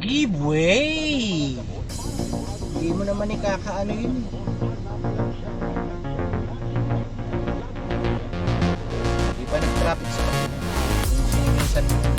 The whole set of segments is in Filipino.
Give way! Hindi mo naman ikakaano yun. Hindi pa nag-traffic sa kapila. Siniminsan mo.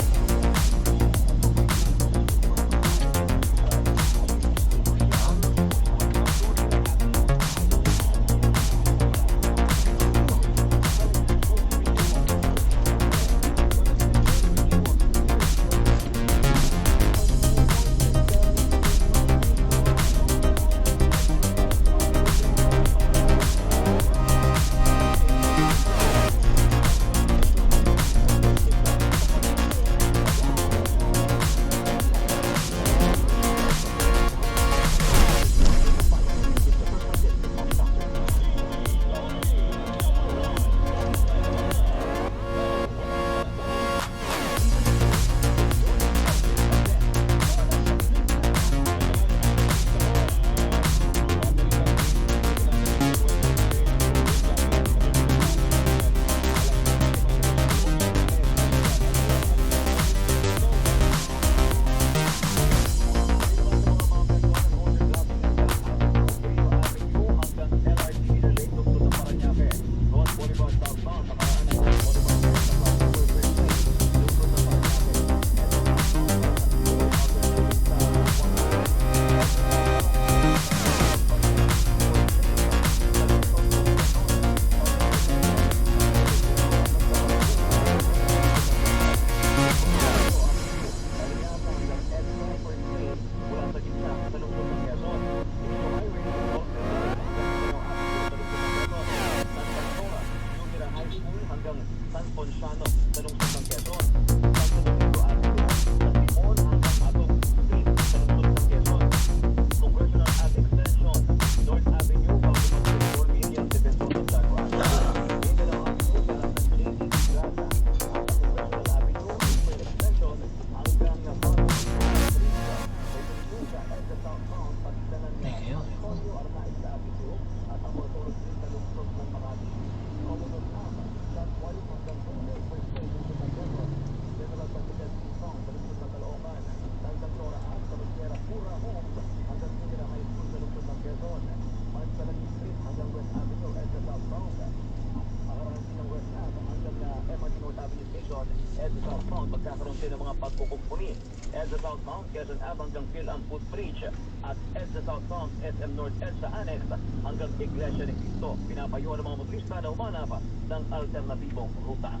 Magkakaroon din ng mga pagkukumpuni. EDSA Southbound, Quezon Ave hanggang Phil-Am Footbridge at EDSA Southbound, SM North EDSA Annex hanggang Iglesia ni Cristo. Pinapayuhan ng mga motorista na umanap ng alternatibong ruta.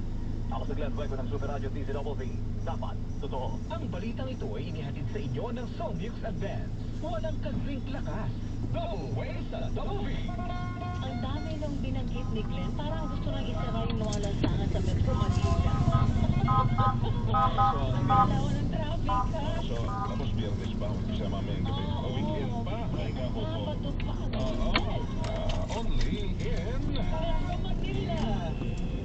Ako sa Glenn Buego ng Super Radio DZWB. Dapat totoo. Ang balitang ito ay inihatid sa inyo ng Somnux Advance. Walang kasing lakas. Double way sa Double V. Ang dami nung binanggit ni Glenn, parang gusto nang isara yung mga lansangan sa Metro Manila. Dalawa ng traffic, ha? So, tapos biyernes pa, umpisa mamayang gabi. O weekend pa, pahinga ko po. Only in... Metro Manila.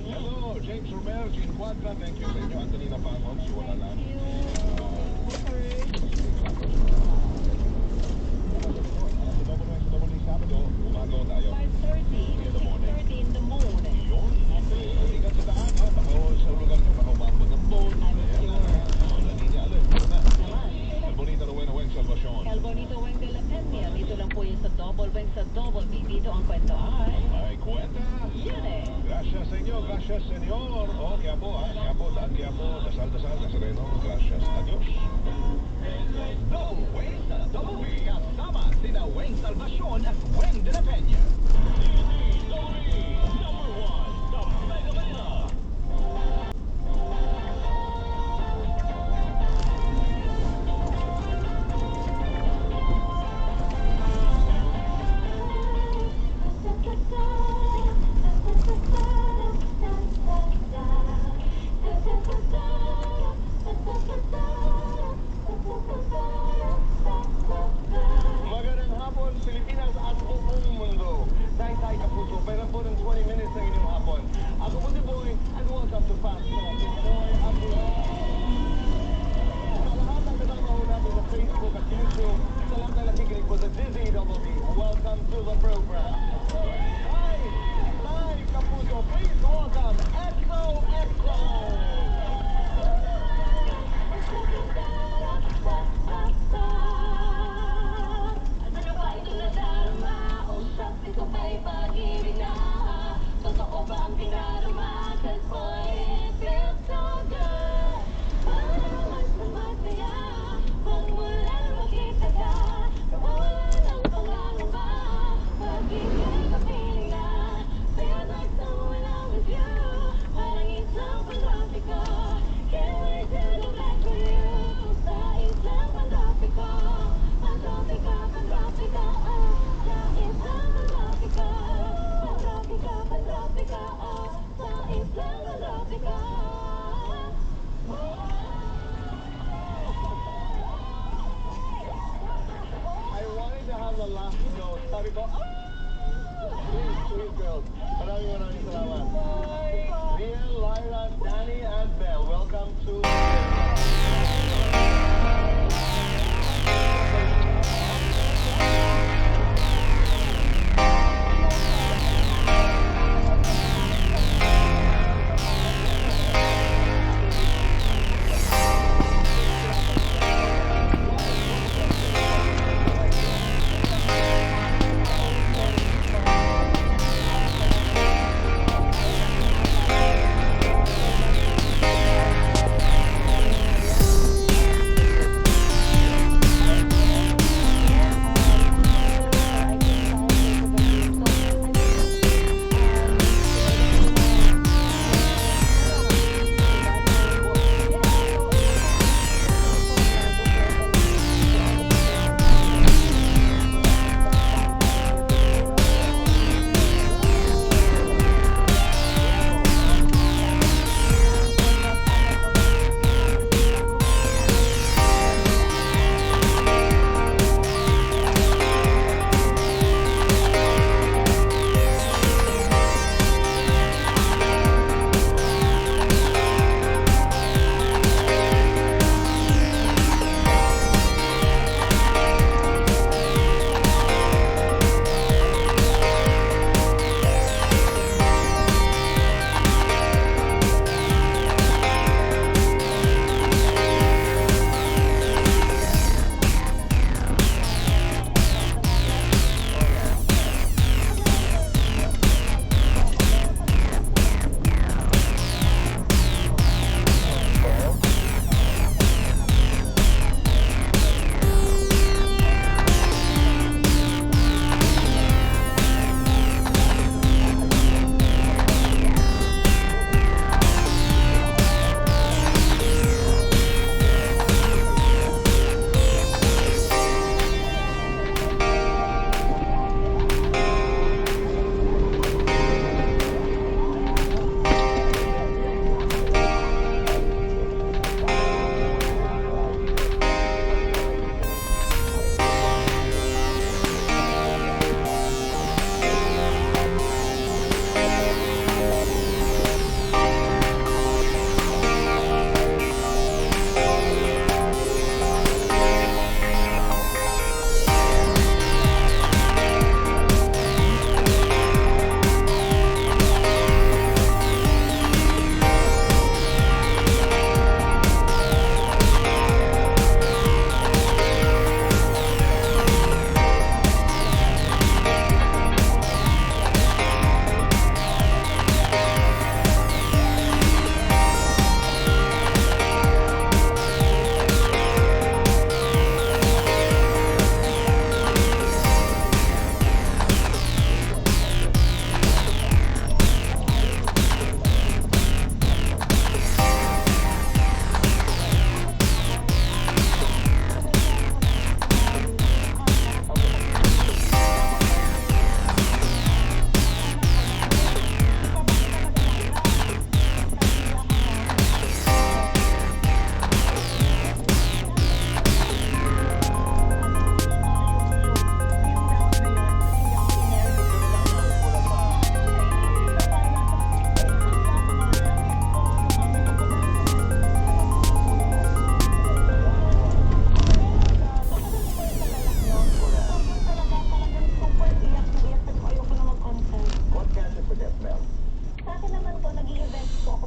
Hello, James Romero, Gene Quadra, thank you sa inyo. Anthony Napangol, si Wala lang. Sabado, umaga tayo. 5:30 in the morning. Yun, ingat sa daan, ha? Baka sa lugar nyo, baka umabot ng boat. El Bonito Rowena Weng Salvacion. El Bonito Weng de la Peña. Dito lang po yun sa Double Weng sa Double B. Dito ang kwento ay... Ay, kwenta. Yan eh. Gracias, senyor. Gracias, senyor. Oh, kaya po, ha? Kaya po, daan kaya po. Dasal-dasal, Nazareno. Gracias. Adios. Double way sa Double B. Kasama sina Weng Salvacion at Weng de la Peña. Magandang hapon, Pilipinas at buong mundo. Tayo kapuso, pero po ng 24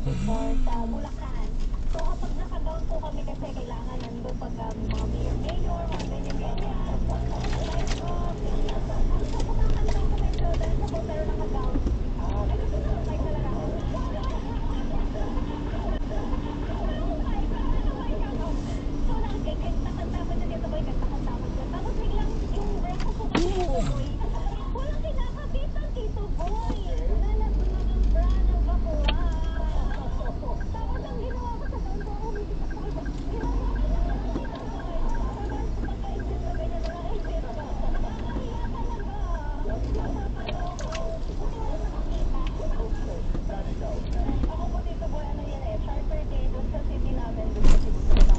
before sa Bulacan. So kapag naka-down po kami kasi kailangan nandun pag mga mayor, mga ganyan-ganyan. Like, so kumakanta kami children sa po pero naka-down. Ay, gusto ko like talaga. So nakakanta pa dyan dito boy, kanta-kanta pa dyan. Tapos biglang yung breath ko po kasi dito boy. Walang kinakapitan dito boy. Nalag ko na ng bra ng bakura. Tapos ang ginawa ko sa down ko, umitik ako. Ginawa ko na lang dito boy. Tapos pagkaisip na ganyan na naisip ko. Nakakahiya talaga. Ako po dito boy, ano yan eh, charter day doon sa city namin, doon sa city namin.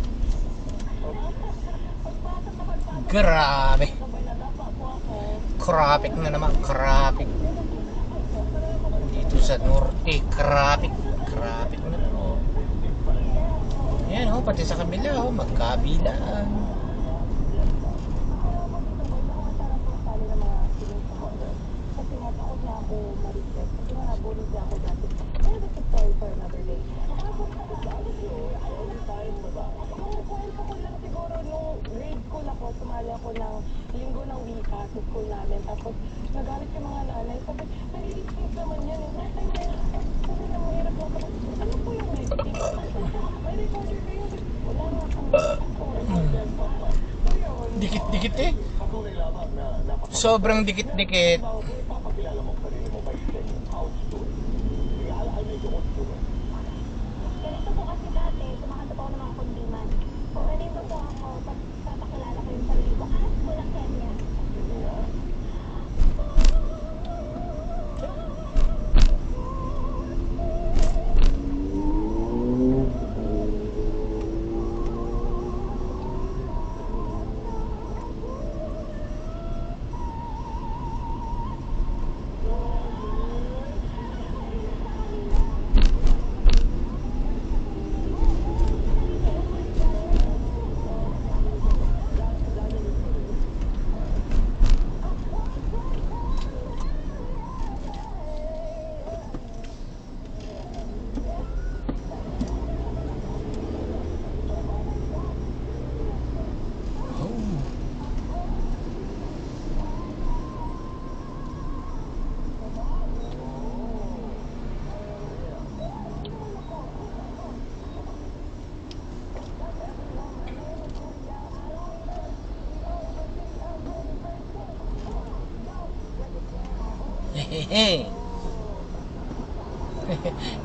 Pagpasok na pagpasok. Grabe. Sabay na dapa po ako. Traffic na naman, traffic. Dito sa norte, traffic. Traffic na po. Yan oh, pati sa kabila oh, magkabilaan. Kasi nga takot na ako ma-reset. Kasi nga nabulog na ako dati. Pero that's a story for another day. Kwento ko lang siguro nung grade school ako, sumali ako ng linggo ng wika sa school namin. Tapos nagalit yung mga nanay. Sabi, nare-receive naman yan. Sabi na mahirap lang. Ano po yung receive? May recorder kayo. Wala nga kang recorder. So yun. Dikit-dikit eh. Patuloy lamang na Sobrang dikit-dikit. napakilala mo ang sarili mo by saying out story. Kaya I make your own story. Ganito po kasi dati, sumakanta po ako ng mga kundiman. So, ganito po ako, pag papakilala ko yung sarili ko, as Bulacania. Hehehe.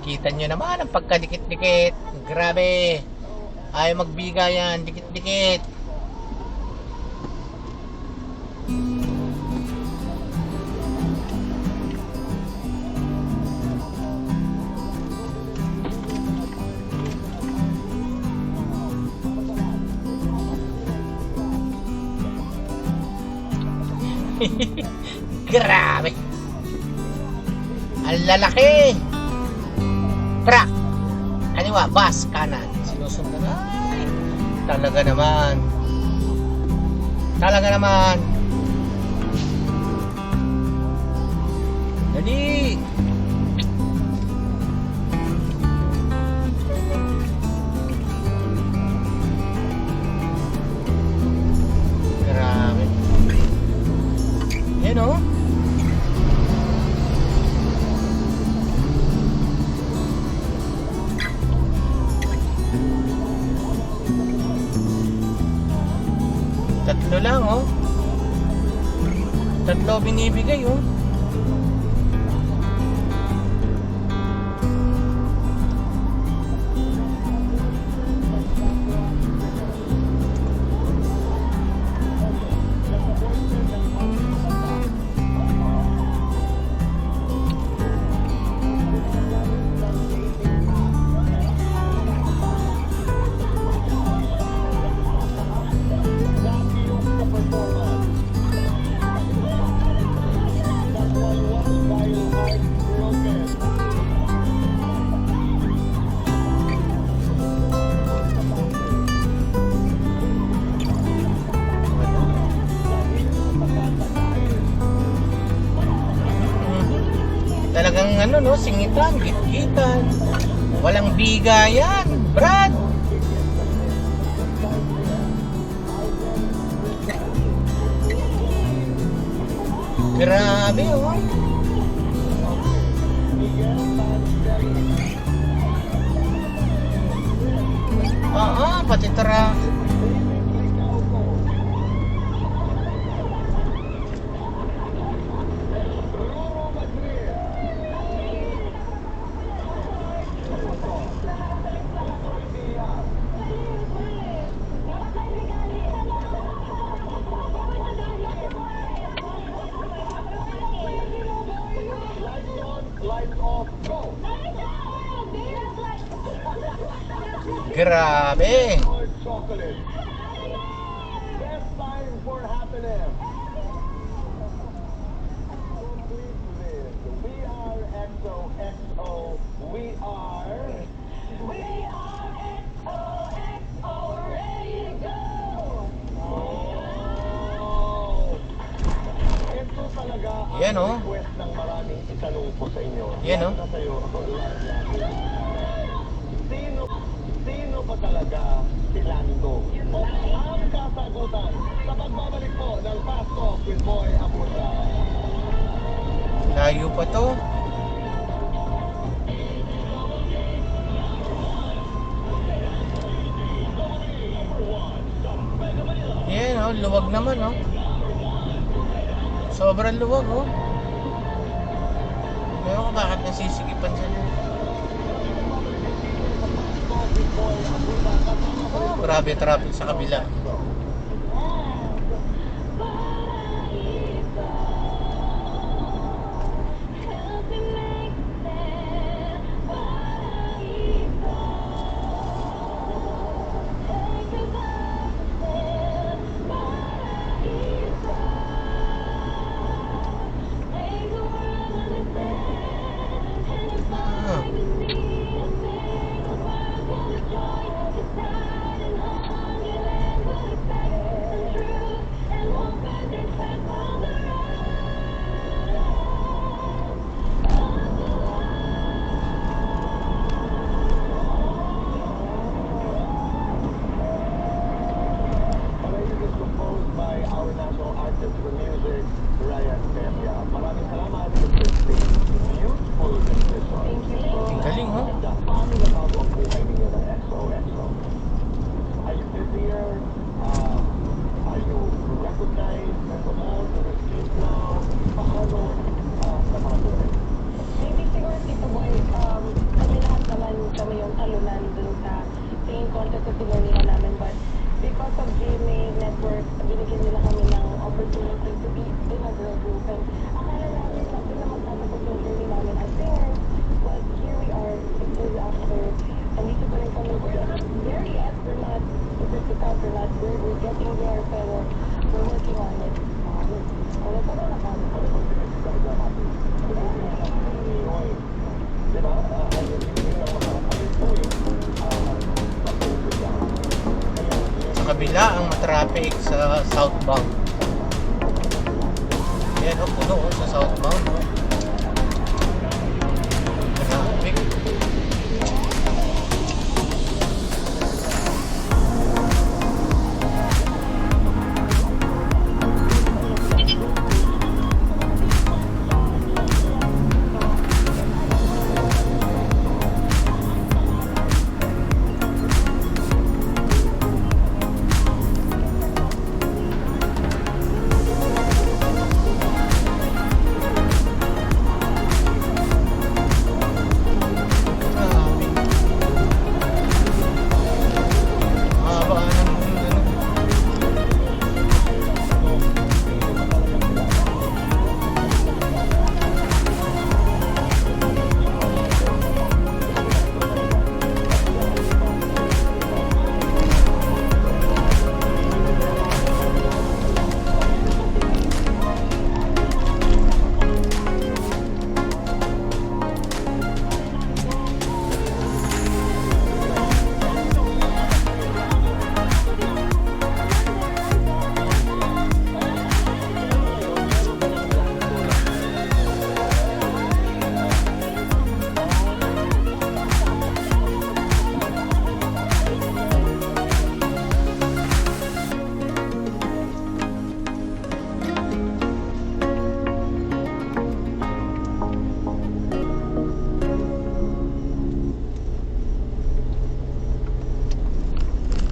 Kita nyo naman ang pagkadikit-dikit. Grabe. Ayaw magbiga yan. Dikit-dikit. Grabe. Ang lalaki. Truck. Kaliwa, bus, kanan. Sinusundan. Ay, talaga naman. Talaga naman. Dali. Grabe. Yan o. Tatlo lang oh. Tatlo binibigay oh. Talagang ano no, singitan, gitgitan. Walang biga yan, Brad. Grabe, oh. Oo, pati tara. Grabe. Chocolate. Best time for happiness. Complete this. We are XOXO. We are XOXO, ready to go. Oh. Ito talaga ang Yan, oh. request ng maraming itanong po sa inyo. Yan, oh. Lalo na sa'yo. Sino ba talaga si Lando? Ang kasagutan sa pagbabalik po ng Fast Talk with Boy Abunda. Layo pa to. Yan, oh, luwag naman, oh. Sobrang luwag, oh. Pero kung bakit nasisigipan sila. Oh, grabe traffic sa kabila. Ang galing, oh. Maybe siguro Tito Boy, kami lahat naman kami yung talunan dun sa singing contest na sinurnihan namin. But because of GMA Network, binigyan nila kami ng opportunity to be in a girl group. And akala namin na sila magtatapos yung journey namin as singers. But here we are, 6 years after. Andito pa rin kami. There, yes, we're not super sick out, we're getting there, pero we're working on it. Wala pa rin Sa kabila ang traffic sa southbound. Yan, oh, puno, oh, sa southbound, oh.